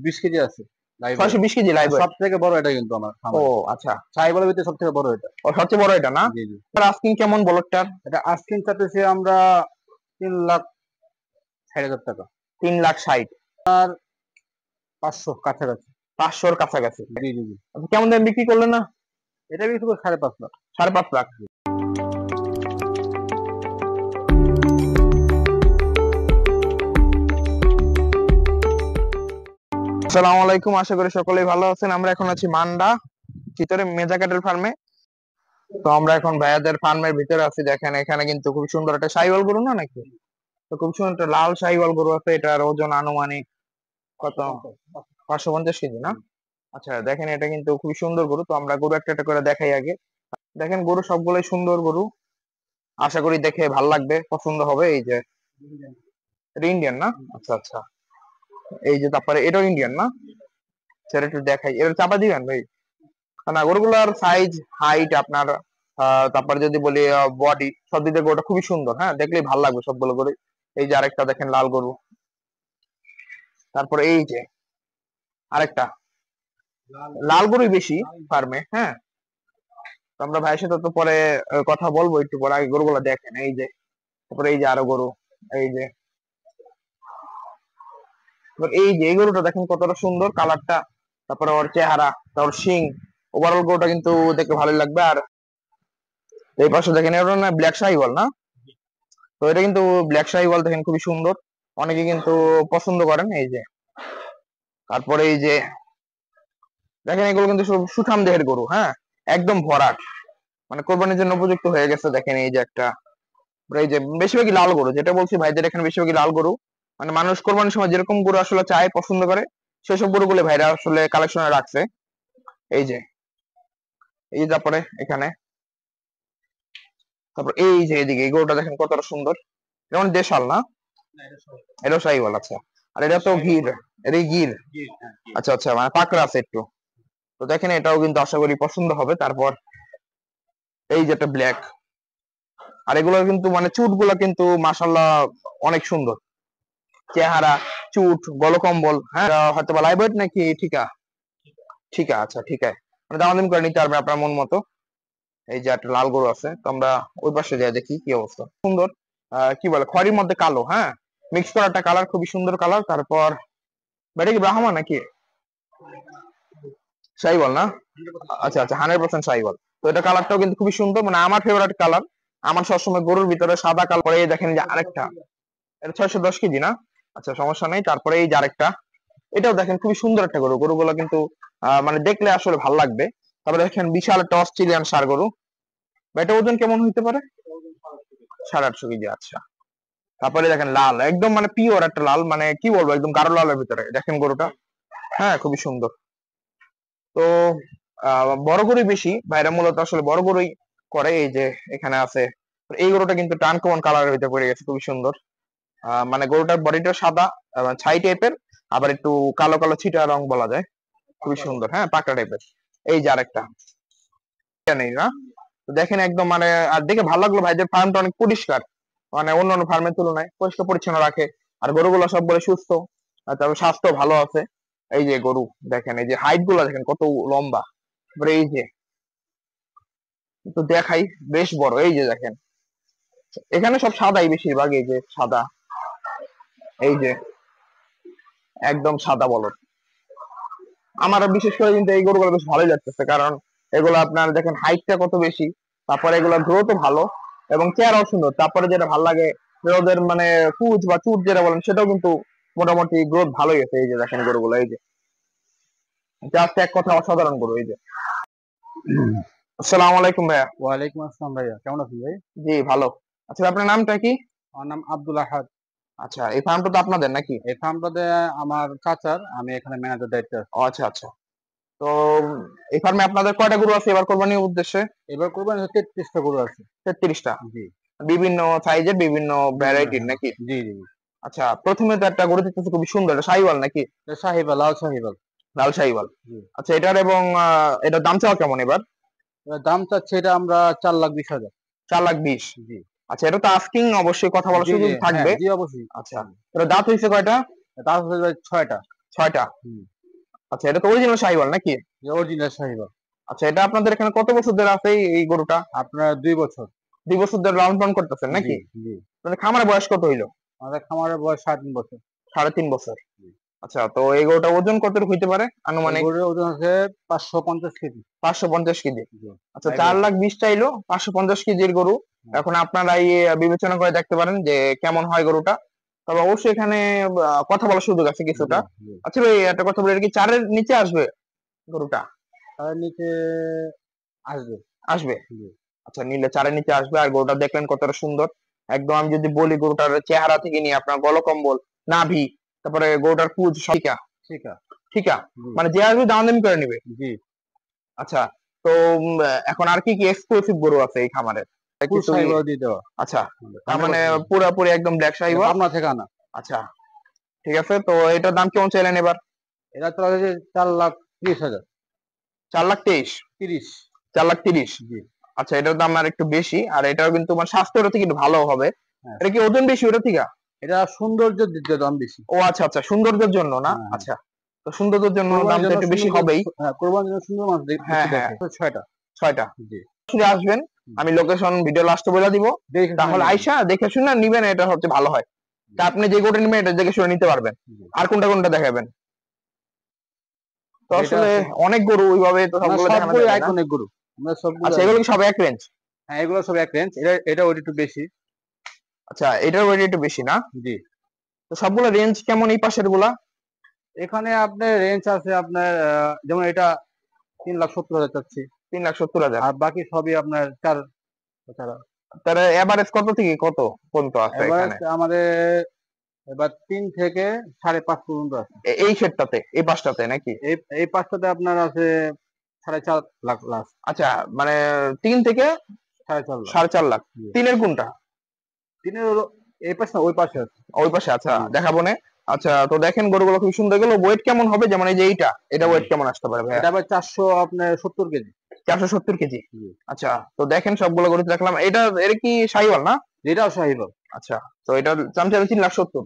20 KG আছে live. 620 KG live. সব থেকে বড় এটা কিন্তু আমার ও খামারে। আচ্ছা, সাইবলের ভিতরে সব থেকে বড় এটা। ও সবচেয়ে বড় এটা না? জি জি। আস্কিং কেমন বলটার? এটা আস্কিং চাইতেছি আমরা 3,60,000 টাকা। 3,60,000। আর 500 কাছাকাছি। 500-র কাছাকাছি। জি জি জি। আপনি কেমন দাম বিক্রি করলেন না? এটা বিক্রি করবো 5.5 লাখ। 5.5 লাখ। আসসালামু আলাইকুম, আশা করি সকলেই ভালো আছেন। আমরা এখন আছি মান্ডা ভিতরে মেজা ক্যাটেল ফার্মে। তো আমরা এখন ভাইয়াদের ফার্মের ভিতরে আছি। দেখেন এখানে কিন্তু খুব সুন্দর একটা শাহিওয়াল গরু না নাকি? তো খুব সুন্দর একটা লাল শাহিওয়াল গরু আছে। এটার ওজন আনুমানিক কত? 550 কেজি না? আচ্ছা দেখেন, এটা কিন্তু খুবই সুন্দর গরু। তো আমরা গরু একটা একটা করে দেখাই আগে। দেখেন গরু সবগুলোই সুন্দর গরু, আশা করি দেখে ভাল লাগবে, পছন্দ হবে। এই যে এটা ইন্ডিয়ান না? আচ্ছা আচ্ছা, এই যে তারপরে এটাও ইন্ডিয়ান না? সেটা একটু দেখাই, এটা চাপা দিবেন ভাই। না, গরুগুলার সাইজ, হাইট আপনার, তারপরে যদি বলি বডি, সব দিক থেকে গরুটা খুবই সুন্দর। হ্যাঁ, দেখলেই ভালো লাগবে সবগুলো গরু। এই যে আরেকটা দেখেন লাল গরু, তারপরে এই যে আরেকটা লাল গরুই বেশি ফার্মে। হ্যাঁ, তো আমরা ভাইয়ের সাথে তো পরে কথা বলবো একটু পরে, আগে গরুগুলো দেখেন। এই যে তারপরে এই যে আরো গরু, এই যে তারপর এই যে এই গরুটা দেখেন কতটা সুন্দর কালারটা, তারপরে ওর চেহারা, তারপর শিং, ওভারঅল গরুটা কিন্তু দেখতে ভালোই লাগবে। আর এই পাশে দেখেন এটা না ব্ল্যাক শাহিওয়াল না? তো এটা কিন্তু ব্ল্যাক শাহিওয়াল, দেখেন খুবই সুন্দর, অনেকে কিন্তু পছন্দ করেন। এই যে তারপরে এই যে দেখেন এগুলো কিন্তু সব সুঠাম দেহের গরু। হ্যাঁ, একদম ভরাট, মানে কোরবানির জন্য উপযুক্ত হয়ে গেছে। দেখেন এই যে একটা, এই যে বেশিরভাগই লাল গরু, যেটা বলছি ভাইদের এখানে বেশিরভাগই লাল গরু। মানে মানুষ কোরবানির সময় যেরকম গরু আসলে চায়, পছন্দ করে, সেসব গরুগুলো ভাইরা আসলে কালেকশনে রাখছে। এই যে এই যে তারপরে এখানে, তারপর এই যে এদিকে এই গরুটা দেখেন কতটা সুন্দর, যেমন দেশাল না? এটাও শাহিওয়াল। আচ্ছা, আর এটা তো গির, এটা গির। আচ্ছা আচ্ছা, মানে পাকড়া আছে একটু। তো দেখেন এটাও কিন্তু আশা করি পছন্দ হবে। তারপর এই যে একটা ব্ল্যাক, আর এগুলো কিন্তু মানে চুট গুলা কিন্তু মাশাল্লাহ অনেক সুন্দর, চেহারা, চুট, গলকম্বল। হ্যাঁ, হয়তো বা লাইভ ওয়েট নাকি ঠিকা? ঠিকা, আচ্ছা ঠিক আছে, মানে দামাদামি করে নিতে পারবে আপনার মন মতো। এই যে একটা লাল গরু আছে, তো আমরা ওই পাশে যাই দেখি কি অবস্থা। সুন্দর, কি বলে খয়েরির মধ্যে কালো। হ্যাঁ, মিক্স করা একটা কালার, খুবই সুন্দর কালার। তারপর এটা কি ব্রাহ্মা নাকি শাহিওয়াল না? আচ্ছা আচ্ছা, 100% শাহিওয়াল। তো এটা কালারটাও কিন্তু খুবই সুন্দর, মানে আমার ফেভারিট কালার। আমার সবসময় গরুর ভিতরে সাদা কালার। পরে দেখেন যে আরেকটা, এটা 610 কেজি না? আচ্ছা সমস্যা নেই। তারপরে এই যে আরেকটা, এটাও দেখেন খুবই সুন্দর একটা গরু। গরুগুলো কিন্তু মানে দেখলে আসলে ভালো লাগবে। তারপরে দেখেন বিশাল একটা অস্ট্রেলিয়ান ষাঁড় গরু। বা এটা ওজন কেমন হইতে পারে? 850 কেজি। আচ্ছা, তারপরে দেখেন লাল, একদম মানে পিওর একটা লাল, মানে কি বলবো, একদম গাঢ় লালের ভিতরে দেখেন গরুটা। হ্যাঁ, খুবই সুন্দর। তো বড় গরুই বেশি ভাইরা মূলত আসলে বড় গরুই করে। এই যে এখানে আছে, এই গরুটা কিন্তু টান কমন কালারের ভিতরে পড়ে গেছে, খুবই সুন্দর। মানে গরুটার বডিটা সাদা, ছাই টাইপের, আবার একটু কালো কালো ছিটা রং বলা যায়, খুবই সুন্দর। হ্যাঁ, পাকড়া টাইপের। এই যে আরেকটা, এটা নেই না? তো দেখেন একদম মানে, আর দেখে ভালো লাগলো, ভাইদের ফার্মটা অনেক পরিষ্কার, মানে অন্যান্য ফার্মের তুলনায় পরিষ্কার পরিচ্ছন্ন রাখে। আর গরুগুলো সবগুলো সুস্থ, আর তারপর স্বাস্থ্য ভালো আছে। এই যে গরু দেখেন, এই যে হাইট গুলো দেখেন কত লম্বা। তারপরে এই যে তো দেখাই, বেশ বড়। এই যে দেখেন এখানে সব সাদাই বেশিরভাগ, এই যে সাদা, এই যে একদম সাদা বলদ। আমার বিশেষ করে কিন্তু এই গরুগুলো বেশ ভালোই লাগতেছে, কারণ এগুলো আপনার দেখেন হাইটটা কত বেশি, তারপরে এগুলো গ্রোথও ভালো, এবং চেহারাও সুন্দর। তারপরে যেটা ভালো লাগে যে ওদের মানে কুচ বা চুট যেটা বলেন, সেটাও কিন্তু মোটামুটি গ্রোথ ভালোই আছে। এই যে দেখেন গরুগুলো, এই যে জাস্ট এক কথা অসাধারণ গরু। এই যে আসসালামু আলাইকুম ভাইয়া। ওয়ালাইকুম আসসালাম ভাইয়া, কেমন আছেন ভাই? জি ভালো। আচ্ছা, আপনার নামটা কি? আমার নাম আব্দুল আহাদ। আচ্ছা, এই ফার্মটা তো আপনাদের নাকি? এই ফার্মটাতে আমার চাচার, আমি এখানে ম্যানেজার দায়িত্বে আছি। ও আচ্ছা আচ্ছা। তো এই ফার্মে আপনাদের কয়টা গরু আছে এবার কোরবানির উদ্দেশ্যে? এবার করবেন 33টা গরু আছে। 33টা? জি। বিভিন্ন সাইজের, বিভিন্ন বিভিন্ন, ভ্যারাইটির হ্যাঁ। নাকি? জি জি জি। আচ্ছা, প্রথমে তো একটা গরু দেখতেছি খুবই সুন্দর, এটা শাহিওয়াল নাকি? এটা সাহিবাল, লাল সাহিবাল। লাল শাহিওয়াল। জি। আচ্ছা, এটার এবং এটার দাম চাওয়া কেমন এবার? এবার দাম চাচ্ছে এটা আমরা 4,20,000। 4,20,000? জি আচ্ছা, এটা তো আস্কিং, অবশ্যই কথা বলার জি জি, সুযোগ হ্যাঁ থাকবে। জি অবশ্যই। আচ্ছা, এটা দাঁত হয়েছে কয়টা? তার হচ্ছে ভাই 6টা। 6টা। হুম। আচ্ছা, এটা তো অরিজিনাল শাহিওয়াল নাকি? অরিজিনাল শাহিওয়াল। আচ্ছা, এটা আপনাদের এখানে কত বছর ধরে আছে এই গরুটা? আপনার 2 বছর। 2 বছর ধরে লালন পালন করতেছেন জি নাকি? জি। মানে খামারের বয়স কত হইলো? আমাদের খামারের বয়স 3.5 বছর। 3.5 বছর। জি। আচ্ছা, তো এই গরুটা ওজন কতটুকু হইতে পারে এই আনুমানিক? গরুর ওজন আছে 550 কেজি। 550 কেজি। জি। আচ্ছা, লাইভ 4,20,000 চাইলো, 550 কেজির গরু। হ্যাঁ। এখন আপনারা বিবেচনা করে দেখতে পারেন যে কেমন হয় গরুটা। তবে অবশ্যই এখানে কথা বলার সুযোগ আছে জি কিছুটা। জি। আচ্ছা ভাই, একটা কথা বলি, এটা কি 4-এর নিচে আসবে গরুটা? তার নিচে আসবে। আসবে। জি। আচ্ছা, নিলে 4-এর নিচে আসবে। আর গরুটা দেখলেন কতটা সুন্দর। একদম আমি যদি বলি গরুটার চেহারা থেকে নিয়ে আপনার গলকম্বল, নাভি, তারপরে গরুটার পুঁজ সবই ঠিক আছে। ঠিক আছে, জি মানে যে আসবে দামাদামি করে নিবে। জি। আচ্ছা, তো এখন আর কি কি এক্সক্লুসিভ গরু আছে এই খামারে ফুল কিছু শাহিওয়াল দিয়ে দেওয়া। আচ্ছা, তার হান্ড্রেড মানে পার্সেন্ট। পুরোপুরি একদম ব্ল্যাক এটা শাহিওয়াল। পাবনা থেকে আনা। আচ্ছা, ঠিক আছে, তো এটার দাম কেমন চাইলেন এবার? এটা তো আছে 4,30,000। 4,23,000। 30। 4,30,000। জি। আচ্ছা, এটার দাম আর একটু বেশি, আর এটাও কিন্তু মানে স্বাস্থ্য থেকে একটু ভালো হবে। হ্যাঁ। এটা কি ওজন বেশি ওটা থেকে? এটা সৌন্দর্যের দিক দিয়ে দাম বেশি। ও আচ্ছা আচ্ছা, সৌন্দর্যের জন্য না? হ্যাঁ হ্যাঁ। আচ্ছা, তো সৌন্দর্যের জন্য কোরবানির দামটা জন্য একটু বেশি সুন্দর, হবেই। হ্যাঁ কোরবানির জন্য সুন্দর মাছ হ্যাঁ বেশি হ্যাঁ, দেখে। 6টা। 6টা। জি। সরাসরি আসবেন, হুম। আমি লোকেশন ভিডিও লাস্টে বলে দিব। দেখে শুনে তাহলে নেবেন। আইসা দেখে শুনে নিবেন, এটা হচ্ছে ভালো হয়। তা আপনি যে গোটা নিবেন এটা দেখে শুনে নিতে পারবেন। জি। আর কোনটা কোনটা দেখাবেন? তো যেটা আসলে আছে অনেক গরু ওইভাবে তো আমরা সবগুলো দেখানো সবগুলো যাবে না। আইকনিক গরু। আমরা সবগুলো আচ্ছা, এগুলো কি সব এক রেঞ্জ? হ্যাঁ এগুলো সব এক রেঞ্জ। এটা ওইটা একটু বেশি। আচ্ছা, এটার ওয়েট একটু বেশি না? জি। তো সবগুলো রেঞ্জ কেমন এই পাশের গুলা? এখানে আপনার রেঞ্জ আছে আপনার যেমন এটা 3,70,000 চাচ্ছি। 3,70,000। আর বাকি সবই আপনার 4 তার এভারেজ কত থেকে কত পর্যন্ত আছে এখানে? এভারেজ আমাদের এবার 3 থেকে 5.5 পর্যন্ত আছে। এই ক্ষেত্রটাতে, এই পাশটাতে নাকি? এই এই পাঁচটাতে আপনার আছে 4.5 লাখ লাস্ট। আচ্ছা, মানে 3 থেকে 4.5 লাখ। 4.5 লাখ। জি। তিনের কোনটা? তিনের হলো এই পাশে না ওই পাশে আছে। ওই পাশে। আচ্ছা, জি দেখাবো না। আচ্ছা, তো দেখেন গরুগুলো খুব সুন্দর। এগুলো ওয়েট কেমন হবে, যেমন এই যে এটা জি। ওয়েট কেমন আসতে পারে ভাইয়া? এটা আবার 400 আপনার 70 কেজি। 470 কেজি। জি। আচ্ছা, তো দেখেন সবগুলো গরু তো দেখলাম। এটা কি শাহিওয়াল না? এটাও শাহিওয়াল। আচ্ছা, তো এটা দাম চাইলে 3,70,000।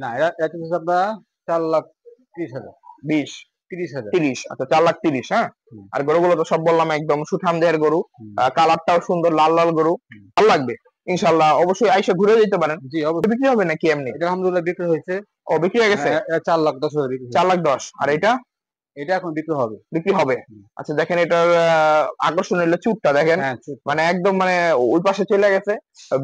না এটা হচ্ছে আপনার 4,30,000। 20, 30,000। 30। আচ্ছা, 4,30,000। হ্যাঁ। হুম, আর গরুগুলো তো সব বললাম একদম সুঠাম দেহের গরু। হুম, কালারটাও সুন্দর, লাল লাল গরু। হুম। ভালো লাগবে ইনশাল্লাহ। অবশ্যই আইসা ঘুরে যেতে পারেন। জি অবশ্যই। বিক্রি হবে নাকি এমনি? এটা আলহামদুলিল্লাহ বিক্রি হয়েছে। ও, বিক্রি হয়ে গেছে। 4,10,000 বিক্রি হয়েছে। 4,10,000। আর জি। এটা এটা এখন বিক্রি হবে। বিক্রি হবে। হুম। আচ্ছা, দেখেন এটার আকর্ষণ হলো চুটটা দেখেন। হ্যাঁ চুপ। মানে একদম মানে ওই পাশে চলে গেছে।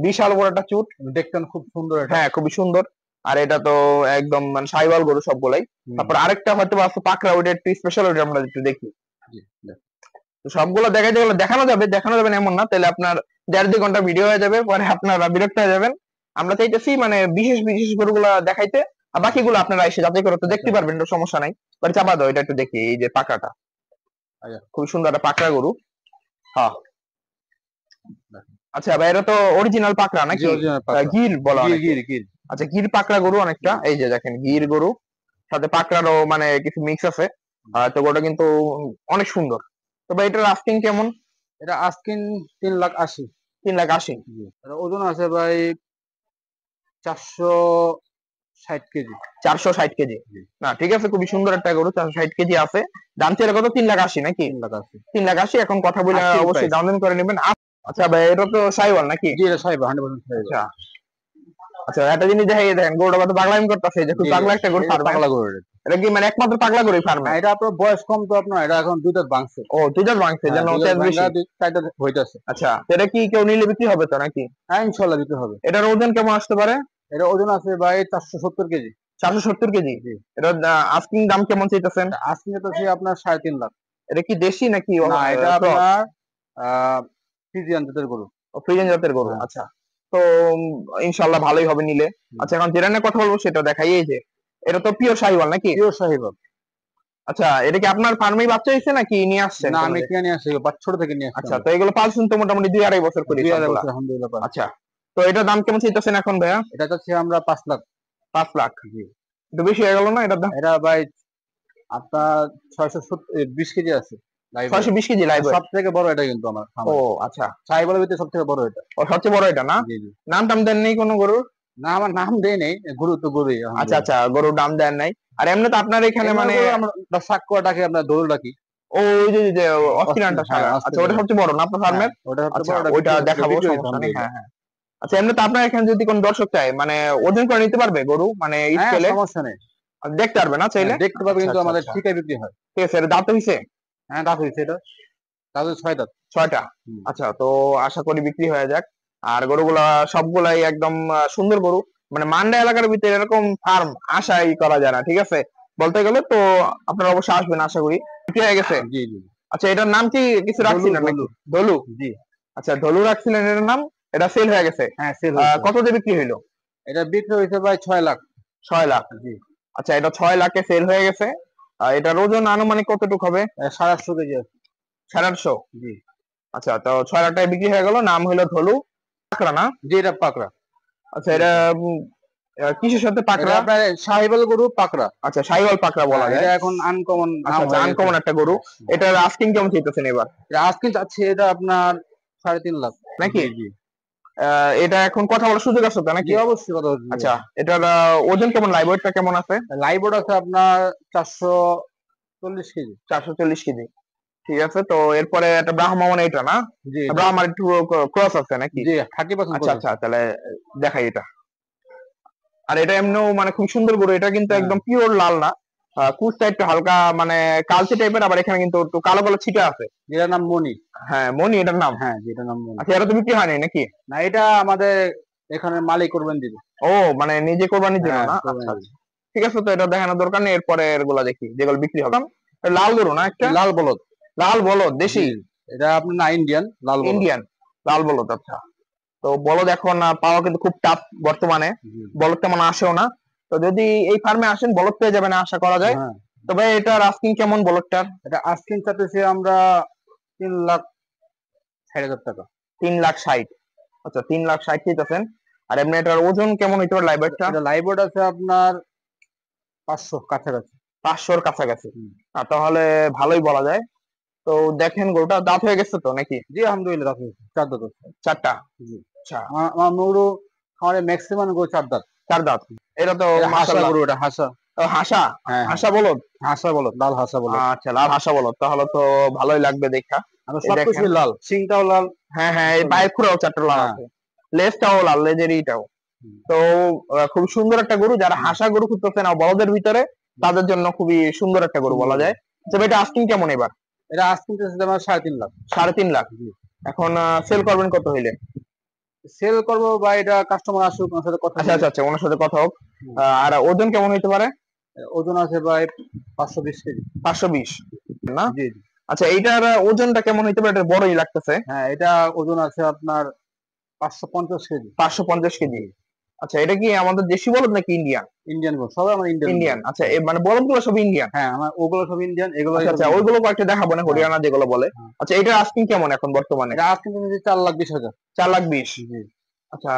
বিশাল বড় একটা চুট। দেখতে খুব সুন্দর এটা। হ্যাঁ, খুবই সুন্দর। আর এটা তো একদম মানে সাইওয়াল গরু সবগুলাই। হুম, তারপর আরেকটা হয়তো বা আছে পাকড়া, ওইটা একটু স্পেশাল, ওইটা আমরা একটু দেখি। জি, দেখ। তো সবগুলো দেখাইতে গেলে দেখানো যাবে না এমন না, তাহলে আপনার 1.5-2 ঘন্টা ভিডিও হয়ে যাবে, পরে আপনারা বিরক্ত হয়ে যাবেন। আমরা চাইতেছি মানে বিশেষ বিশেষ গরুগুলা দেখাইতে। আর বাকিগুলো আপনারা এসে যাচাই করে তো দেখতে আচ্ছা পারবেন, এটা সমস্যা নাই। বাট চাপা দাও, এটা একটু দেখি। এই যে পাকড়াটা আচ্ছা। খুব সুন্দর একটা পাকড়া গরু। হ্যাঁ। দেখ। আচ্ছা ভাই, এটা তো অরিজিনাল পাকড়া জি নাকি? অরিজিনাল পাকড়া। গির বলা গির অনেকে। গির গির। আচ্ছা, গির পাকড়া গরু অনেকটা। এই যে দেখেন গির গরু, সাথে পাকড়ারও মানে কিছু মিক্স আছে। তো গরুটা কিন্তু অনেক সুন্দর। তবে এটার আস্কিং কেমন? এটা আস্কিং 3,80,000। 3,80,000। জি। এটা ওজন আছে ভাই 460 কেজি। 460 কেজি। জি। না, ঠিক আছে, খুবই সুন্দর একটা গরু। 460 কেজি আছে। দাম ছিল কত? 3,80,000 নাকি? 3,80,000 3,80,000। এখন কথা বলে আস্কিং অবশ্যই প্রাইস। দাম দাম করে নেবেন। আচ্ছা ভাই, এটা তো সাইওয়াল নাকি? জি এটা সাইবা 100% সাইবা। আচ্ছা আচ্ছা, একটা জিনিস দেখাই, দেখেন গরুটা কত পাগলামি করতেছে, যে খুব জি পাগলা একটা গরু এটা ফার্মে। পাগলা গরু এটা। এটা কি মানে একমাত্র পাগলা গরু ফার্মে? হ্যাঁ এটা আপনার বয়স কম তো আপনার এটা এখন 2 দাঁত ভাঙছে। ও, 2 দাঁত ভাঙছে, হ্যাঁ যেন 2 দাঁত তেজ ভাঙা বেশি। 4 দাঁত হইতাছে। আচ্ছা, তো এটা কি কেউ নিলে বিক্রি হবে তো নাকি? হ্যাঁ ইনশাআল্লাহ দিতে হবে। এটার ওজন কেমন আসতে পারে? এটা ওজন আছে ভাই 470 কেজি। 470 কেজি। জি। এটার আস্কিং দাম কেমন চাইতেছেন? এটা আস্কিং তো আপনার 3.5 লাখ। এটা কি দেশি নাকি না এটা ক্রস? আপনার ফ্রিজিয়ান জাতের গরু। ফ্রিজেন জাতের গরু। হ্যাঁ। আচ্ছা, তো ইনশাল্লাহ ভালোই হবে নিলে। হুম। আচ্ছা, এখন যেটা নিয়ে কথা বলবো সেটা দেখাই। এই যে এটা তো পিওর শাহিওয়াল নাকি? পিওর সাহিবাল। আচ্ছা, এটা কি আপনার ফার্মেই বাচ্চা হয়েছে নাকি নিয়ে আসছেন না কোনো আমি জায়গায়? কিনে নিয়ে আসছি ছোট থেকে নিয়ে আসছি আচ্ছা, আমরা। তো এগুলো পালছেন তো মোটামুটি 2-2.5 বছর করে 2.5 সবগুলা? বছর আলহামদুলিল্লাহ পার। আচ্ছা, তো এটার দাম কেমন চাইতেছেন এখন ভাইয়া? এটা চাচ্ছি আমরা 5 লাখ। 5 লাখ। জি। একটু বেশি হয়ে গেল না এটার দাম? এটা ভাই আপনার 620 কেজি আছে live weight. 620 KG live weight. সব থেকে বড় এটা কিন্তু আমার ও খামারে। আচ্ছা। সাহিবালের ভিতরে সব থেকে বড় এটা। ও, সবচেয়ে বড় এটা না? জি জি। নাম টাম দেন নেই কোনো গরুর? না, আমার নাম দেই নেই, গরু তো গরুই আচ্ছা আলহামদুলিল্লাহ। আচ্ছা, গরুর নাম দেন নাই। আর এমনি তো আপনার এখানে এমনি মানে গরু আমরা সাক্কুয়া ডাকি, আপনার দোল ডাকি। ওই যে অস্ট্রেলিয়ানটা হ্যাঁ, সাদা, আচ্ছা ওটা অস্ট্রেলিয়া। সবচেয়ে বড় না আপনার হ্যাঁ, ফার্মের? ওটা সবচেয়ে আচ্ছা বড়, ওটা ওইটা বিক্রি দেখাবো, বিক্রি হয়েছে সমস্যা নেই, আলহামদুলিল্লাহ। হ্যাঁ হ্যাঁ। আচ্ছা এমনি তো আপনার এখানে যদি কোনো দর্শক চায় মানে ওজন করে নিতে পারবে গরু মানে হ্যাঁ, স্কেলে? সমস্যা নেই। দেখতে পারবে না হ্যাঁ, চাইলে? দেখতে পাবে, আচ্ছা কিন্তু আচ্ছা আমাদের আচ্ছা, ঠিকায় বিক্রি হয়। ঠিক আছে। এটা দাঁত হইছে? হ্যাঁ, দাঁত হয়েছে এটা, দাঁত হয়েছে 6 দাঁত। ছয়টা? হুম। আচ্ছা, তো আশা করি বিক্রি হয়ে যাক। আর গরুগুলা সবগুলাই একদম সুন্দর গরু। মানে মান্ডা এলাকার ভিতরে এরকম ফার্ম আশাই করা যায় না, ঠিক আছে, বলতে গেলে তো। আপনারা অবশ্যই আসবেন, আশা করি। বিক্রি হয়ে গেছে? জি, জি। আচ্ছা, এটার নাম কি কিছু দলু, রাখছিলেন দলু। নাকি? ধলু? জি। আচ্ছা, ধলু রাখছিলেন এটার নাম। এটা সেল হয়ে গেছে? হ্যাঁ, সেল হয়েছে। কত দিয়ে বিক্রি হইলো? এটা বিক্রি হয়েছে প্রায় 6 লাখ। 6 লাখ? জি। আচ্ছা, এটা 6 লাখে সেল হয়ে গেছে। এটার ওজন আনুমানিক কতটুকু হবে? 850 কেজি আছে। 850? জি। আচ্ছা, তো 6 লাখ টাকায় বিক্রি হয়ে গেল। নাম হলো ধলু, পাকড়া না? জি, এটা পাকড়া। আচ্ছা, এটা কিসের সাথে এটা পাকড়া? আপনার শাহিওয়াল গরু পাকড়া। আচ্ছা, শাহিওয়াল পাকড়া বলা হ্যাঁ, যায়। এটা এখন আনকমন আচ্ছা নাম আচ্ছা, হয়ে গেছে। আনকমন একটা গরু। এটার আস্কিং কেমন চাইতেছেন এবার? এটা আজকে যাচ্ছে এটা আপনার 3.5 লাখ। নাকি? জি, জি। এটা এখন কথা বলার সুযোগ আছে তো জি, নাকি? অবশ্যই কথা হচ্ছে। আচ্ছা, এটার ওজন কেমন, লাইভ ওয়েটটা কেমন আছে? লাইভ আছে আপনার 440 কেজি। 440 কেজি? ঠিক আছে, তো এরপরে একটা ব্রাহ্মা, মানে এটা না? জি, জি। ব্রাহ্মার একটু ক্রস আছে নাকি? জি, 30% আচ্ছা করে আচ্ছা, আছে। তাহলে দেখাই এটা। আর এটা এমনিও মানে খুব সুন্দর গরু, এটা কিন্তু হ্যাঁ, একদম পিওর লাল না। কুচটা একটু হালকা মানে কালচে টাইপের, আবার এখানে কিন্তু একটু কালো কালো ছিটা আছে। যেটার নাম মনি। হ্যাঁ, মনি এটার নাম? হ্যাঁ, যেটার নাম মনি। আচ্ছা, এটা তো বিক্রি হয়নি নাকি? না, এটা আমাদের এখানে মালিক করবেন দিবে। ও, মানে নিজে কোরবানির জন্য হ্যাঁ, না? করবেন আচ্ছা দিবে। আচ্ছা, ঠিক আছে, তো এটা দেখানোর দরকার নেই। এরপরে এগুলা দেখি যেগুলো বিক্রি হবে। এটা লাল গরু না একটা? লাল বলদ। লাল বলদ জি, দেশি? এটা আপনার না, ইন্ডিয়ান লাল বলদ। ইন্ডিয়ান লাল বলদ, আচ্ছা। তো বলদ এখন পাওয়া কিন্তু খুব টাফ বর্তমানে। জি। বলদ তেমন আসেও না। তো যদি এই ফার্মে আসেন বলদ পেয়ে যাবেন আশা করা যায়। হ্যাঁ, তবে এটার আস্কিং কেমন বলদটার? এটা আস্কিং চাইতেছি আমরা 3,60,000 টাকা। 3,60,000? আচ্ছা, 3,60,000 চাইতেছেন। আর এমনি এটার ওজন কেমন হইতে পারে, লাইভ ওয়েটটা? এটা লাইভ আছে আপনার 500 কাছাকাছি। 500-র কাছাকাছি? হুম। তাহলে ভালোই বলা যায়। তো দেখেন, গরুটা দাঁত হয়ে গেছে তো নাকি? জি, আলহামদুলিল্লাহ রাখি 4 দাঁত আছে। 4টা? জি। আচ্ছা, আমার গরু খামারে ম্যাক্সিমাম গরু 4 দাঁত। 4 দাঁত? এটা তো এটা হাসা মাশাআল্লাহ। গরু, এটা হাসা। হাসা? হ্যাঁ, হ্যাঁ। হাসা বলদ? হাসা বলদ, লাল হাসা বলদ। আচ্ছা, লাল হাসা বলদ, তাহলে তো ভালোই লাগবে দেখা। আমরা এই দেখেন, সবকিছুই লাল, সিংটাও লাল। হ্যাঁ হ্যাঁ, এই পায়ের খুঁড়াও 4টা লাল হ্যাঁ। আছে। লেজটাও লাল, লেজের ইটাও। হুম, তো খুব সুন্দর একটা গরু। যারা হুম, হাসা গরু খুঁজতেছে না বলদের ভিতরে, তাদের জন্য খুবই সুন্দর একটা গরু সুন্দর বলা গরু। যায়। তবে এটা আস্কিং কেমন এবার? এটা আস্কিং চাইতেছি আমার 3.5 লাখ। 3.5 লাখ? জি। এখন সেল করবেন কত হইলে? সেল করবো বা এটা কাস্টমার আসুক, ওনার সাথে কথা আচ্ছা বলি। আচ্ছা আচ্ছা, ওনার সাথে কথা হোক। হুম। আর ওজন কেমন হইতে পারে? ওজন আছে প্রায় 520 কেজি। 520? না? জি, জি। আচ্ছা, এইটার ওজনটা কেমন হইতে পারে? এটা বড়ই লাগতেছে। হ্যাঁ, এটা ওজন আছে আপনার 550 কেজি। 550 কেজি? জি। আচ্ছা, এটা কি আমাদের দেশি বলদ নাকি ইন্ডিয়ান? ইন্ডিয়ান গরু, সবাই আমার ইন্ডিয়ান গরু। ইন্ডিয়ান? আচ্ছা, মানে বলদ গুলো সব ইন্ডিয়ান? হ্যাঁ, আমার ওগুলো সব ইন্ডিয়ান, এগুলো আচ্ছা সব আচ্ছা, ইন্ডিয়ান। ওইগুলো কয়েকটা দেখাবো না, হ্যাঁ, হরিয়ানা যেগুলো বলে। হ্যাঁ। আচ্ছা, এটার আস্কিং কেমন এখন বর্তমানে? এটা আজকে তুমি 4,20,000। 4,20,000? জি। আচ্ছা,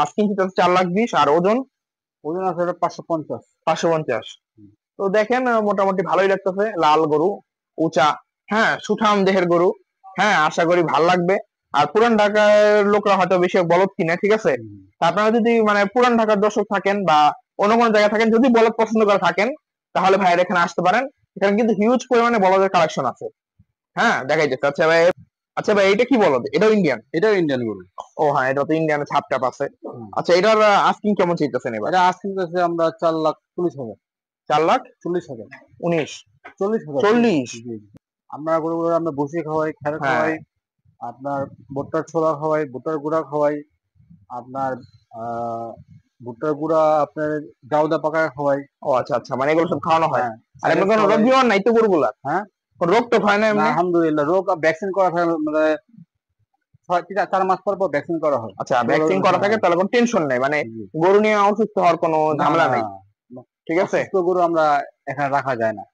আস্কিং কি 4,20,000? আর ওজন? ওজন আছে ওটা 550। 550? তো দেখেন, মোটামুটি ভালোই লাগতেছে। লাল গরু, উঁচা, হ্যাঁ, সুঠাম দেহের গরু। হ্যাঁ, আশা করি ভাল লাগবে। আর পুরান ঢাকার লোকরা হয়তো বেশি বলদ কিনে, ঠিক আছে। হুম। তা আপনারা যদি মানে পুরান ঢাকার দর্শক থাকেন বা অন্য কোনো জায়গায় থাকেন, যদি বলদ পছন্দ করে থাকেন, তাহলে ভাইয়ের এখানে আসতে পারেন। এখানে কিন্তু হিউজ পরিমাণে বলদের কালেকশন আছে। হ্যাঁ, দেখাই যাচ্ছে। আচ্ছা ভাই, আচ্ছা ভাই, এটা কি বলদ? এটাও ইন্ডিয়ান? এটাও ইন্ডিয়ান গরু। ও হ্যাঁ, এটা তো ইন্ডিয়ানের ছাপ টাপ আছে। হুম। আচ্ছা, এটার আস্কিং কেমন চাইতেছেন এবার? এটা আজকে আছে আমরা 4,40,000। 4,19,000? 40,000। 40,000। 40? জি, জি। আমরা গরুগুলো আমরা ভুসি খাওয়াই, খ্যার হ্যাঁ। খাওয়াই, আপনার ভুট্টার ছোলা খাওয়াই, ভুট্টার গুঁড়া খাওয়াই, আপনার আহ ভুট্টার গুঁড়া আপনার জাউদা পাকা খাওয়াই। ও আচ্ছা আচ্ছা, মানে এগুলো সব খাওয়ানো হয়। হ্যাঁ, আর এমনি সাইলেজ কোনো রোগ খাওয়াই। জীবাণু নাই তো গরুগুলার? হ্যাঁ। কোন রোগ তো হয় না না, এমনি? আলহামদুলিল্লাহ, রোগ ভ্যাকসিন করা থাকে, মানে 4 মাস পর পর ভ্যাকসিন করা হয়। আচ্ছা, ভ্যাকসিন করা থাকে, তাহলে কোনো টেনশন নেই, মানে জি। গরু নিয়ে অসুস্থ হওয়ার কোনো না, ঝামেলা না, নাই, না। ঠিক আছে। অসুস্থ গরু আমরা এখানে রাখা যায় না।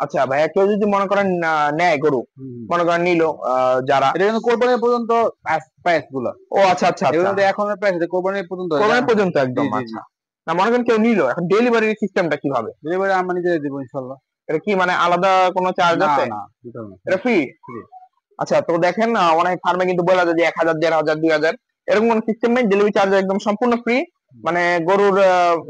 আচ্ছা ভাইয়া, কেউ যদি মনে করেন নেয় গরু, হুম। মনে করেন নিল, যারা, এটা কিন্তু কোরবানি পর্যন্ত প্রাইস গুলা, ও আচ্ছা আচ্ছা এগুলো আচ্ছা, কিন্তু এখনের প্রাইস, এটা কোরবানি পর্যন্ত। কোরবানি পর্যন্ত জি, একদম? জি, জি। আচ্ছা, না মনে করেন কেউ নিল, এখন ডেলিভারি সিস্টেমটা কিভাবে? ডেলিভারি আমরা নিজে দেবো ইনশাল্লাহ। এটা কি মানে আলাদা কোনো চার্জ না, আছে? না, দিতে হবে না। এটা ফ্রি? ফ্রি। আচ্ছা, তো দেখেন, অনেক ফার্মে কিন্তু বলে যে 1,000, 1,500, 2,000, এরকম কোনো সিস্টেম নেই। ডেলিভারি চার্জ একদম সম্পূর্ণ ফ্রি। মানে গরুর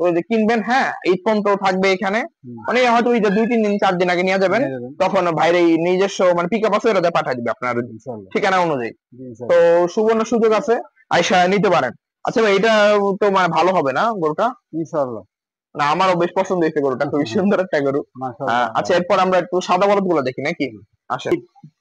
ওই যে কিনবেন, হ্যাঁ ঈদ পর্যন্ত থাকবে এখানে, মানে হয়তো ওই যে 2-3 দিন 4 দিন আগে নিয়ে যাবেন, নিয়ে যাবেন। তখন ভাইরে নিজস্ব মানে পিক আপ আছে, ওটা পাঠিয়ে দিবে আপনার ইনশাআল্লাহ। ঠিকানা অনুযায়ী। জি, তো ইনশাআল্লাহ। সুবর্ণ সুযোগ আছে, আইসা নিতে পারেন। আচ্ছা ভাই, এটা তো মানে ভালো হবে না গরুটা? ইনশাআল্লাহ। না, আমারও বেশ পছন্দ হয়েছে গরুটা, খুবই সুন্দর একটা গরু। মাশাআল্লাহ। আচ্ছা, এরপর আমরা একটু সাদা বলদ গুলো দেখি নাকি, আসেন।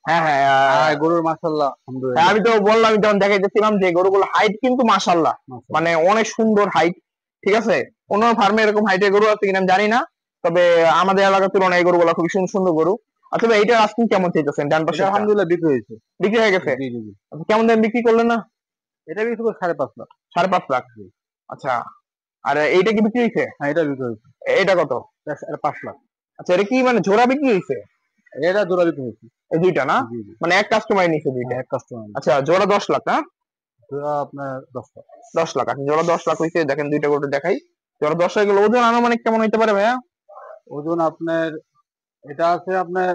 হ্যাঁ হ্যাঁ গরুর মাশাআল্লাহ হ্যাঁ, আলহামদুলিল্লাহ। আমি তো বললাম, যখন দেখাইতেছিলাম যে গরুগুলো হাইট কিন্তু মাশাআল্লাহ, মাশাআল্লাহ। মানে অনেক সুন্দর হাইট। ঠিক আছে, অন্য ফার্মে এরকম হাইটের গরু আছে কিনা আমি জানি না, তবে আমাদের এলাকার তুলনায় এই গরুগুলো খুবই সুন্দর সুন্দর গরু। আচ্ছা ভাই, এইটার আস্কিং কেমন চাইতেছেন ডান এটা পাশেরটা? আলহামদুলিল্লাহ বিক্রি হয়েছে। বিক্রি হয়ে গেছে? জি, জি, জি। আচ্ছা, কেমন দাম বিক্রি করলেন না? এটা বিক্রি করে 5.5 লাখ। 5.5 লাখ? জি। আচ্ছা, আর এইটা কি বিক্রি হয়েছে? হ্যাঁ, এটা বিক্রি হয়েছে। এটা কত? এটা 5 লাখ। আচ্ছা, এটা কি মানে জোড়া বিক্রি হয়েছে? এটা জোড়া বিক্রি হয়েছে। এই দুইটা না? জি, জি। মানে এক কাস্টমার নিছে দুইটা? হ্যাঁ, এক কাস্টমার। আচ্ছা, জোড়া 10 লাখ না? জোড়া আপনার 10 লাখ। 10 লাখ, আচ্ছা জোড়া 10 লাখ হয়েছে। দেখেন দুইটা গরু দেখাই, জোড়া 10 লাখ। এগুলো ওজন আনুমানিক কেমন হইতে পারে ভাইয়া? ওজন আপনার এটা আছে আপনার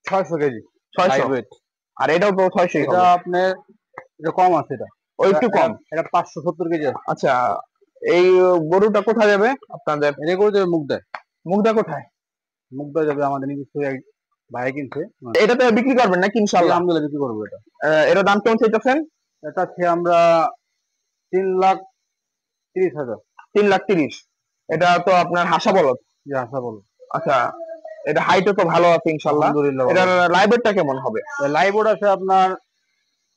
600 কেজি। 600? Light weight. আর এটাও তো 600 এটা হবে? আপনার এটা কম আছে এটা। ও একটু কম। এটা 570 কেজি আছে। আচ্ছা, এই গরুটা কোথায় যাবে আপনাদের? এটা করে দেবে মুগদায়। মুগদা কোথায়? মুগদায় যাবে, আমাদের নিজস্ব এক ভাই কিনছে। এটাতে বিক্রি করবেন নাকি ইনশাল্লাহ? আলহামদুলিল্লাহ বিক্রি করবো এটা। এটার দাম কেমন চাইতেছেন? এটা হচ্ছে আমরা 3,30,000। 3,30,000? এটা তো আপনার হাসা বলদ। জি, আশা বলো। আচ্ছা, এটা হাইটও তো ভালো আছে ইনশাল্লাহ। আলহামদুলিল্লাহ ভালো। এটার লাইভেরটা কেমন হবে? লাইভ ওড আছে আপনার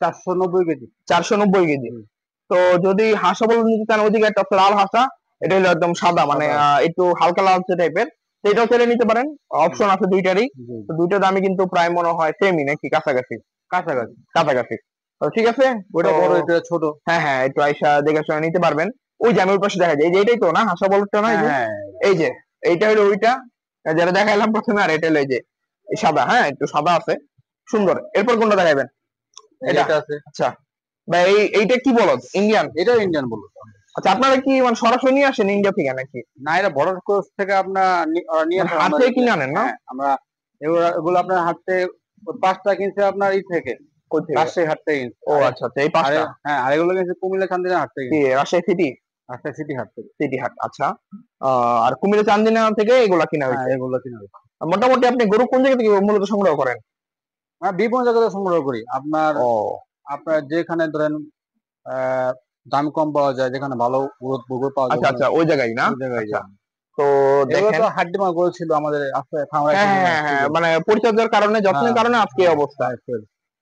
490 কেজি। 490 কেজি? হুম। তো যদি হাসা বলদ নিতে চান, ওইদিকে একটা লাল হাসা, এটা হলো একদম সাদা, মানে সাদা। একটু হালকা লালচে টাইপের, এটাও ছেড়ে নিতে পারেন, অপশন আছে দুইটারই। জি, তো দুইটার দামই কিন্তু প্রায় মনে হয় সেমই নাকি কাছাকাছি? কাছাকাছি। কাছাকাছি। তো ঠিক আছে। ওটা তো বড়, এটা ছোট। হ্যাঁ হ্যাঁ, একটু আইসা দেখে শুনে নিতে পারবেন। ওই যে আমি ওই পাশে দেখা যায়, এই যে এটাই তো না হাসা বলদটা না? এই হ্যাঁ, যে হ্যাঁ। এই যে এইটা হলো ওইটা যেটা দেখাইলাম প্রথমে, আর এটা হলো এই যে এই সাদা, হ্যাঁ একটু সাদা আছে, সুন্দর। এরপর কোনটা দেখাবেন? এটা? এটা আছে। আচ্ছা ভাই, এইটা কি বলদ, ইন্ডিয়ান? এটাও ইন্ডিয়ান বলো। আচ্ছা, আপনারা কি মানে সরাসরি নিয়ে আসেন ইন্ডিয়া থেকে নাকি? না, এটা বর্ডার ক্রস থেকে আপনার নিয়ে মানে আসা হাট আমরা। থেকে কিনে আনেন না? হ্যাঁ, আমরা এগুলো আপনার হাট থেকে 5টা কিনছে আপনার ই থেকে, কই থেকে? রাজশাহী হাট থেকে কিনছে। ও আচ্ছা আচ্ছা, এই 5টা? হ্যাঁ, আর এগুলো কিনছে কুমিল্লা চান্দিনা হাট থেকে কি কিনছে। রাজশাহী সিটি? রাজশাহী সিটি হাট থেকে। সিটি হাট, আচ্ছা। আর কুমিল্লা চান্দিনা থেকে এগুলা কিনা হ্যাঁ, হয়েছে? এগুলো কিনা হয়েছে। মোটামুটি আপনি গরু কোন জায়গা থেকে মূলত সংগ্রহ করেন? আমরা বিভিন্ন জায়গা থেকে সংগ্রহ করি। আপনার ও আপনার যেখানে ধরেন দাম কম পাওয়া যায়, যেখানে ভালো গরু পাওয়া যায়, আচ্ছা আচ্ছা, ওই জায়গায় না? ওই জায়গায় আচ্ছা, যাই। তো এগুলো দেখেন, তো হাড্ডিমা গরু ছিল আমাদের, আজকে খামারে হ্যাঁ হ্যাঁ হ্যাঁ, মানে পরিচর্যার কারণে, যত্নের কারণে আজকে এই অবস্থা।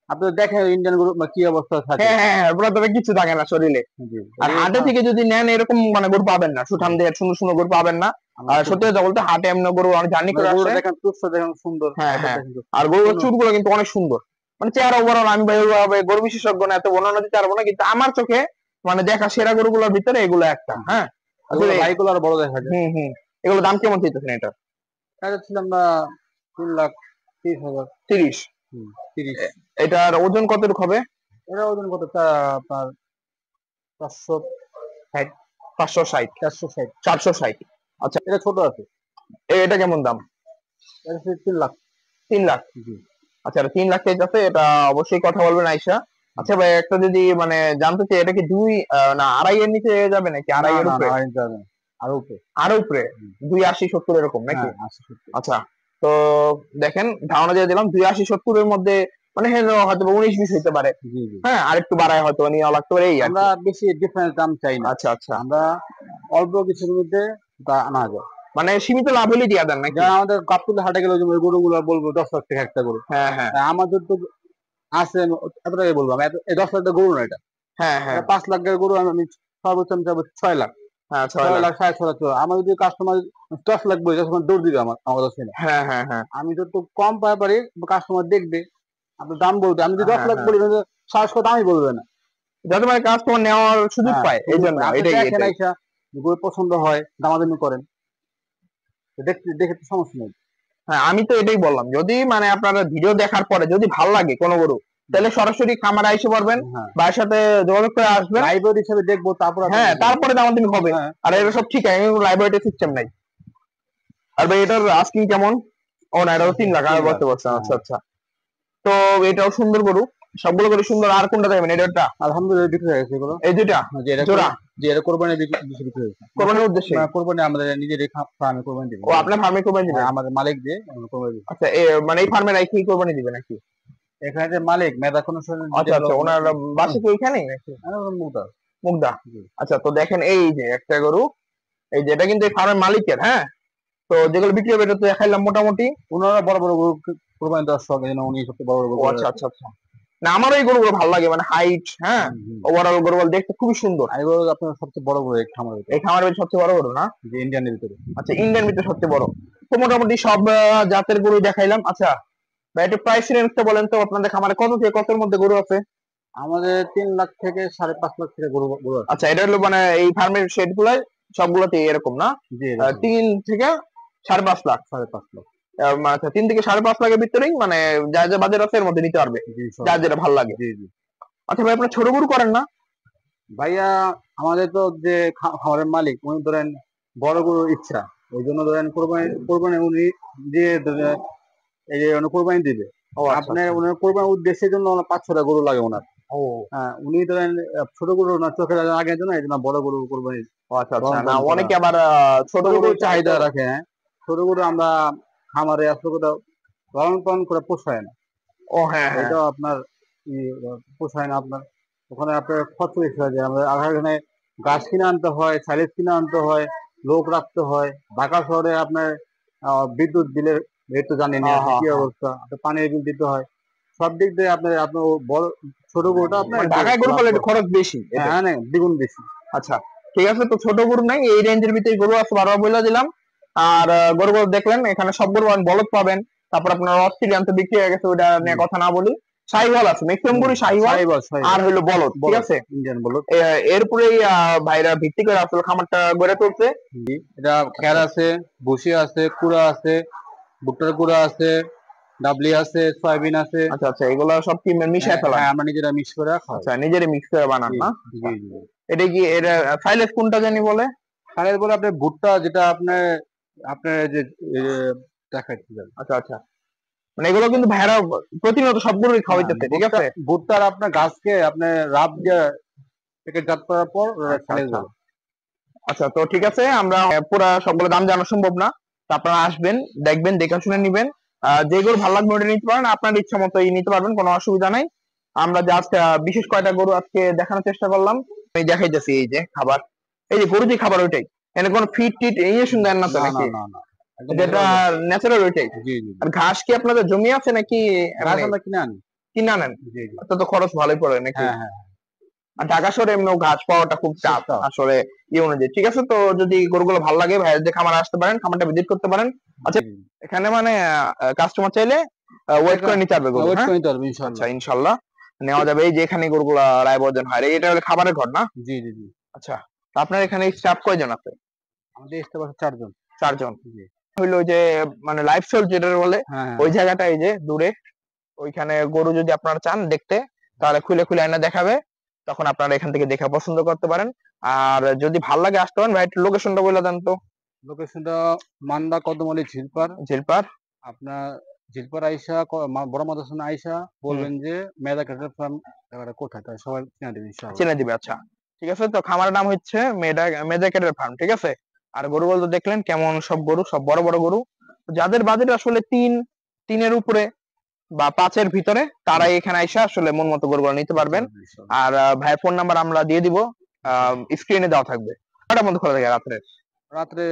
আপনি দেখেন ইন্ডিয়ান গরু কি অবস্থা থাকে। হ্যাঁ হ্যাঁ হ্যাঁ, পুরো তবে কিছু থাকে না শরীরে। জি। আর হাটে থেকে যদি নেন, এরকম মানে গরু পাবেন না, সুঠাম দেহের সুন্দর সুন্দর গরু পাবেন না। আর সত্যি কথা বলতে, হাটে এমনি গরু অনেক জার্নি করে গরুটা আসে। দেখেন, তুচ্ছ দেখেন, সুন্দর। হ্যাঁ হ্যাঁ, আর গরুর চুটগুলো কিন্তু অনেক সুন্দর, মানে চেহারা ওভারঅল। আমি ভাই ওইভাবে গরু বিশেষজ্ঞ না, এত বর্ণনা দিতে পারবো না, কিন্তু আমার চোখে মানে দেখা সেরা গরুগুলোর ভিতরে এগুলো একটা। হ্যাঁ, আসলে ভাইগুলো আরো বড় দেখা যায়। হুম, এগুলো দাম কেমন চাইতেছেন এটা? এটা ছিলাম না 3,30,000। 30? 30। এটার ওজন কতটুকু হবে? এটা ওজন কত আপনার 460। 560? 460। 460? আচ্ছা, এটা ছোট আছে। এটা কেমন দাম? এটা হচ্ছে 3 লাখ। 3 লাখ? জি। আচ্ছা, এটা 3 লাখ চাইতেছে, এটা অবশ্যই কথা বলবেন আইসা। আচ্ছা ভাই, একটা যদি মানে জানতে চাই, এটা কি না 2.5 এর নিচে যাবে নাকি 2.5 এর না, উপরে? আড়াই যাবে না, আরো উপরে। আরো উপরে? 2.80-70 এরকম নাকি? হ্যাঁ, 80-70। আচ্ছা, তো দেখেন ধারণা দিয়ে দিলাম, 2.80-70 এর মধ্যে, মানে হয়তো 19-20 হতে পারে। জি, জি। হ্যাঁ, আর একটু বাড়ায় হয়তো নিয়ে লাগতে পারে, এই আর আমরা কি। বেশি ডিফারেন্স দাম চাই না। আচ্ছা আচ্ছা, আমরা অল্প কিছুর মধ্যে তা আনা যায়। মানে সীমিত লাভ হলে দিয়া দেন নাকি? যারা আমাদের গাবতলী হাটে গেলে ওই গরুগুলো বলবো 10 লাখ টাকা একটা গরু। হ্যাঁ হ্যাঁ আমাদের তো আছে, এত টাকাই বলবো আমি। এই 10 লাখ টাকা গরু না এটা। হ্যাঁ হ্যাঁ 5 লাখ টাকার গরু আমি সর্বোচ্চ আমি চাবো 6 লাখ। হ্যাঁ, 6 6 লাখ? লাখ 6.5 লাখ। আমার যদি কাস্টমার 10 লাখ বলে, তখন দৌড় দিবে আমার কাছে না। হ্যাঁ হ্যাঁ হ্যাঁ আমি যত কম পাই পারি, কাস্টমার দেখবে, আপনার দাম বলতে। আমি যদি 10 হ্যাঁ লাখ হ্যাঁ, বলি, সাহস কথা আমি বলবে না। যাতে মানে কাস্টমার নেওয়ার সুযোগ হ্যাঁ, পায়, এই জন্য। আপনি এটাই দেখেন এটাই আইসা, গরু পছন্দ হয়, দামাদামি করেন, দেখতে দেখে তো সমস্যা নেই। হ্যাঁ, আমি তো এটাই বললাম, যদি মানে আপনারা ভিডিও দেখার পরে যদি ভালো লাগে কোনো গরু, তাহলে সরাসরি খামারে এসে পারবেন, হ্যাঁ, ভাইয়ের সাথে যোগাযোগ করে আসবেন। লাইব্রেরি হিসেবে দেখবো, তারপর হ্যাঁ, তারপরে দামাদামি হবে। হ্যাঁ, আর এটা সব ঠিক আছে, লাইব্রেরিতে সিস্টেম নাই। আর ভাই, এটার আস্কিং কেমন? ও না, এটাও 3 লাখ? আমি বলতে পারছেন। আচ্ছা আচ্ছা, তো এটাও সুন্দর গরু। সবগুলো করে সুন্দর। আর কোনটা দেখাবেন? এটা আলহামদুলিল্লাহ বিক্রি হয়ে গেছে এগুলো। এই দুইটা যে এটা জোড়া যে এটা কোরবানি বেশি বিক্রি হয়েছে। কোরবানির উদ্দেশ্যে? কোরবানি আমাদের নিজেদের ফার্মে কোরবানি দিবে। ও আপনার ফার্মে কোরবানি দিবেন? হ্যাঁ, আমাদের মালিক যে কোরবানি দিবে। আচ্ছা, মানে এই ফার্মে রাখি কোরবানি দিবে নাকি? এখানে যে মালিক মেধা কোনো আচ্ছা আচ্ছা, ওনার বাসা কি ওইখানেই নাকি? মুগদা। মুগদা। জি। আচ্ছা, তো দেখেন এই যে একটা গরু, এই যে এটা কিন্তু এই ফার্মের মালিকের। হ্যাঁ, তো যেগুলো বিক্রি হবে এটা তো দেখাইলাম মোটামুটি। ওনারা বড় বড় গরু কোরবানি দেওয়ার শখ, এই জন্য উনি সবচেয়ে বড় বড় ও গরু আচ্ছা আচ্ছা আচ্ছা। না, আমার এই গরুগুলো ভালো লাগে, মানে হাইট, হ্যাঁ, ওভারঅল গরুগুলো দেখতে খুবই সুন্দর। এই গরু আপনার সবচেয়ে বড় গরু এই খামারের ভিতরে। এই খামারের ভিতরে সবচেয়ে বড় গরু না? যে ইন্ডিয়ানের ভিতরে। আচ্ছা, ইন্ডিয়ান ভিতরে সবচেয়ে বড়। তো মোটামুটি সব জাতের গরু দেখাইলাম। আচ্ছা ভাই, একটু প্রাইস রেঞ্জটা বলেন তো, আপনাদের খামারে কত থেকে কতের মধ্যে গরু আছে? আমাদের 3 লাখ থেকে 5.5 লাখ থেকে গরু আছে। আচ্ছা, এটা হলো মানে এই ফার্মের শেড গুলাই সবগুলোতে এরকম না? জি, 3 থেকে 5.5 লাখ। 5.5 লাখ। আচ্ছা, 3 থেকে 5.5 লাখের ভিতরেই মানে যা যা বাজেট আছে এর মধ্যে নিতে পারবে, জি, যার যেটা ভালো লাগে। জি, জি। আচ্ছা ভাই, আপনার ছোট গরু করেন না? ভাইয়া আমাদের তো যে খামারের মালিক উনি ধরেন বড় গরুর ইচ্ছা, ওই জন্য ধরেন কোরবানি উনি দিয়ে এই যে উনি কোরবানি দিবে। ও আচ্ছা আপনার আচ্ছা। ওনার কোরবানির উদ্দেশ্যের জন্য 5-6টা গরু লাগে ওনার। ও উনি ধরেন ছোট গরু না চোখের আগের জন্য এই জন্য বড় গরু কোরবানি ও আচ্ছা আচ্ছা। লালন না, পালন করা। অনেকে আবার ছোট ছোট গরু গরুর চায় চাহিদা তো। রাখে। হ্যাঁ, ছোট গরু আমরা খামারে আসলে কোথাও লালন পালন করে পোষায় না। ও হ্যাঁ হ্যাঁ। এটাও আপনার পোষায় না আপনার। ওখানে আপনার খরচ বেশি হয়ে যায়। আমরা এখানে গাছ কিনে আনতে হয়, সাইলেজ কিনে আনতে হয়, লোক রাখতে হয়। ঢাকা শহরে আপনার বিদ্যুৎ বিলের রেট তো জানেনই হ্যাঁ আপনি হ্যাঁ কি হ্যাঁ। অবস্থা। আপনার পানির বিল দিতে হয়। সব দিক দিয়ে আপনার বড় ছোট গরুটা আপনার মানে একটু ঢাকায় গরু লাভ পালে একটু করে। খরচ বেশি এতে। হ্যাঁ, দ্বিগুণ বেশি। আচ্ছা ঠিক আছে, তো ছোট গরু নাই, এই রেঞ্জের ভিতরে গরু আছে, বারবার বলে দিলাম। আর গরুগুলো দেখলেন, এখানে সব গরু বলদ পাবেন। তারপর আপনার অস্ট্রেলিয়ান তো বিক্রি হয়ে গেছে, ওইটা নিয়ে কথা না বলি। শাহিওয়াল আছে, ম্যাক্সিমাম গরু শাহিওয়াল আর হলো বলদ, ঠিক আছে। ইন্ডিয়ান বলদ। এরপরেই ভাইরা ভিত্তি করে আসলে খামারটা গড়ে তুলছে। এটা খ্যার আছে, ভুসি আছে, কুড়া আছে, ভুট্টার কুড়া আছে, ডাবলি আছে, সয়াবিন আছে। আচ্ছা আচ্ছা, এগুলো সব কি মিশায় ফেলান? হ্যাঁ, আমরা নিজেরা মিক্স করে খাই। আচ্ছা, নিজেরে মিক্স করে বানান জি, না? জি, জি। এটা কি এটা সাইলেজ কোনটা জানি বলে? খালের বলে আপনার ভুট্টা, যেটা আপনার আপনার যে দেখাচ্ছি। আচ্ছা আচ্ছা, মানে এগুলো কিন্তু ভাইরা প্রতিনিয়ত সবগুলোই খাওয়াইতেছে, ঠিক আছে। ভুট্টার আপনার গাছকে আপনার রাব দিয়ে প্যাকেটজাত করার পর আচ্ছা খালের আচ্ছা বলে। আচ্ছা, তো ঠিক আছে, আমরা পুরা সবগুলো দাম জানা সম্ভব না, তো আপনারা আসবেন, দেখবেন, দেখে শুনে নিবেন। যেগুলো ভালো লাগবে ওটা নিতে পারেন, আপনার ইচ্ছা মতোই নিতে পারবেন, কোনো অসুবিধা নাই। আমরা জাস্ট বিশেষ কয়টা গরু আজকে দেখানোর চেষ্টা করলাম। আমি দেখাইতেছি এই যে খাবার, এই যে গরু যে খাবার ওইটাই, এখানে কোনো ফিট টিট ইঞ্জেকশন দেন না তো না, না, নাকি? না, না। একদম যেটা ন্যাচারাল ওইটাই। জি, জি। আর ঘাস কি আপনাদের জমি আছে নাকি গাছ এমনি আমরা কিনে আনি। কিনে আনেন? জি, জি। তো খরচ ভালোই পড়ে নাকি? হ্যাঁ, হ্যাঁ। আর ঢাকা শহরে এমনি ঘাস পাওয়াটা খুব চাপ tough। আসলে, ইয়ে অনুযায়ী। ঠিক আছে, তো যদি গরুগুলো ভালো লাগে ভাইয়ের যে খামারে আসতে পারেন, খামারটা ভিজিট করতে পারেন। আচ্ছা, জি। এখানে মানে কাস্টমার চাইলে ওয়েট করে নিতে পারবে গরু? ওয়েট হ্যাঁ, করে নিতে পারবে আচ্ছা, ইনশাআল্লাহ। ইনশাল্লাহ নেওয়া যাবে। এই যে এখানে গরুগুলা রায়বর্ধন হয়, এটা হলো খাবারের ঘর না? জি, জি, জি। আচ্ছা, তো আপনার এখানে স্টাফ কয়জন আছে? আমাদের স্টাফ আছে 4 জন। 4 জন। জি। হইলো ওই যে মানে লাইফ স্টোর যেটা বলে, হ্যাঁ, ওই হ্যাঁ। জায়গাটা এই যে দূরে, ওইখানে গরু যদি আপনারা চান দেখতে, তাহলে খুলে খুলে এনে দেখাবে, তখন আপনারা এখান থেকে দেখে পছন্দ করতে পারেন। আর যদি ভাল লাগে আসতে পারেন। ভাই একটু লোকেশনটা বলে দেন তো। লোকেশনটা মান্দা কদমআলী ঝিলপার। ঝিলপার। আপনার ঝিলপার আইসা বড় মাদ্রাসা আইসা বলবেন যে মেদা ক্যাটার ফার্ম কোথায়, তাই সবাই চিনে দেবে ইনশাআল্লাহ। চিনে দিবে। আচ্ছা ঠিক আছে, তো খামারের নাম হচ্ছে মেদাকেটের ফার্ম, ঠিক আছে। আর গরু বলতে দেখলেন কেমন সব গরু, সব বড় বড় গরু। যাদের বাজেট আসলে তিনের উপরে বা 5-এর ভিতরে, তারাই এখানে আইসা আসলে মন মতো গরুগুলো নিতে পারবেন। আর ভাইয়ের ফোন নাম্বার আমরা দিয়ে দিব, স্ক্রিনে দেওয়া থাকবে। কটার মধ্যে খোলা থাকে রাত্রে? রাত্রে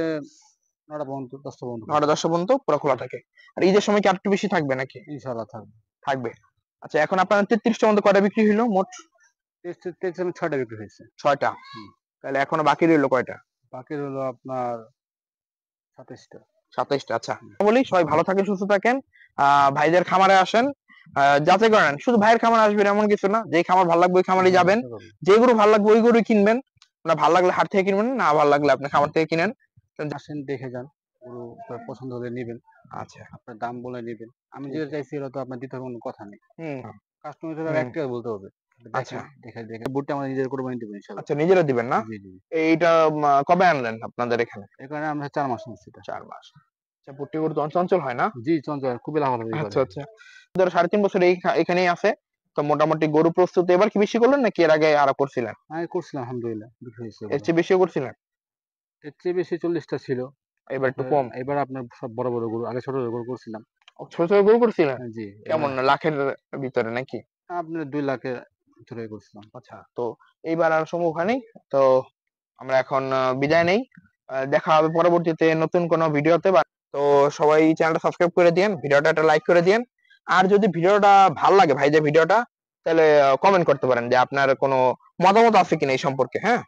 9টা পর্যন্ত, 10টা পর্যন্ত। 9টা-10টা পর্যন্ত পুরো খোলা থাকে। আর ঈদের সময় কি আরেকটু বেশি থাকবে নাকি? ইনশাআল্লাহ থাকবে। থাকবে। আচ্ছা, এখন আপনার 33টার মধ্যে কয়টা বিক্রি হইলো মোট? টেক্সট 6টা বিক্রি হয়েছে। 6টা। তাহলে এখনো বাকি রইলো কয়টা? বাকি হলো আপনার 27টা। 27টা। আচ্ছা, বলি সবাই ভালো থাকেন, সুস্থ থাকেন। ভাইদের খামারে আসেন, যাচাই করেন। শুধু ভাইয়ের খামারে আসবেন এমন কিছু না, যেই খামার ভালো লাগবে ওই খামারে যাবেন, যে গরু ভালো লাগবে ওই গরুই কিনবেন। না ভালো লাগলে হাট থেকে কিনবেন, না ভালো লাগলে আপনি খামার থেকে কিনেন। আসেন, দেখে যান, গরু পছন্দ হলে নিবেন। আচ্ছা, আপনার দাম বলে নিবেন। আমি যেটা চাইছি এটা তো আপনার দিতে হবে কোনো কথা নেই। হুম কাস্টমার হিসেবে হুম। একটাই বলতে হবে। আচ্ছা দেখে বুটটা আমরা নিজের কোরবানি দেব ইনশাআল্লাহ। আচ্ছা, নিজেরা দিবেন না? জি, জি। এইটা কবে আনলেন আপনাদের এখানে? এখানে আমরা 4 মাস নিচ্ছি এটা। 4 মাস। আচ্ছা, পুট্টি গরু তো চঞ্চল হয় না? জি, চঞ্চল খুবই লাভালাভি করে। আচ্ছা আচ্ছা, ধরো 3.5 বছর এখানেই আছে, তো মোটামুটি গরু প্রস্তুতি এবার কি বেশি করলেন নাকি এর আগে আরো করছিলেন? আমি করছিলাম আলহামদুলিল্লাহ, বিক্রি হয়েছে এর এগুলো। চেয়ে বেশিও করছিলেন? এর চেয়ে বেশি 40টা ছিল। এবার একটু কম। এবার আপনার সব বড় বড় গরু, আগে ছোট ছোট গরু করছিলাম। ছোট ছোট গরু করছিলেন? জি, এবার কেমন লাখের ভিতরে নাকি? আপনার 2 লাখের ভিতরে করছিলাম। আচ্ছা, তো এইবার আর সম্মুখা নেই। তো আমরা এখন বিদায় নেই। দেখা হবে পরবর্তীতে নতুন কোনো ভিডিওতে। তো সবাই চ্যানেলটা সাবস্ক্রাইব করে দিয়েন, ভিডিওটা একটা লাইক করে দিয়েন। আর যদি ভিডিওটা ভাল লাগে ভাইদের ভিডিওটা, তাহলে কমেন্ট করতে পারেন যে আপনার কোনো মতামত আছে কিনা এই সম্পর্কে, হ্যাঁ?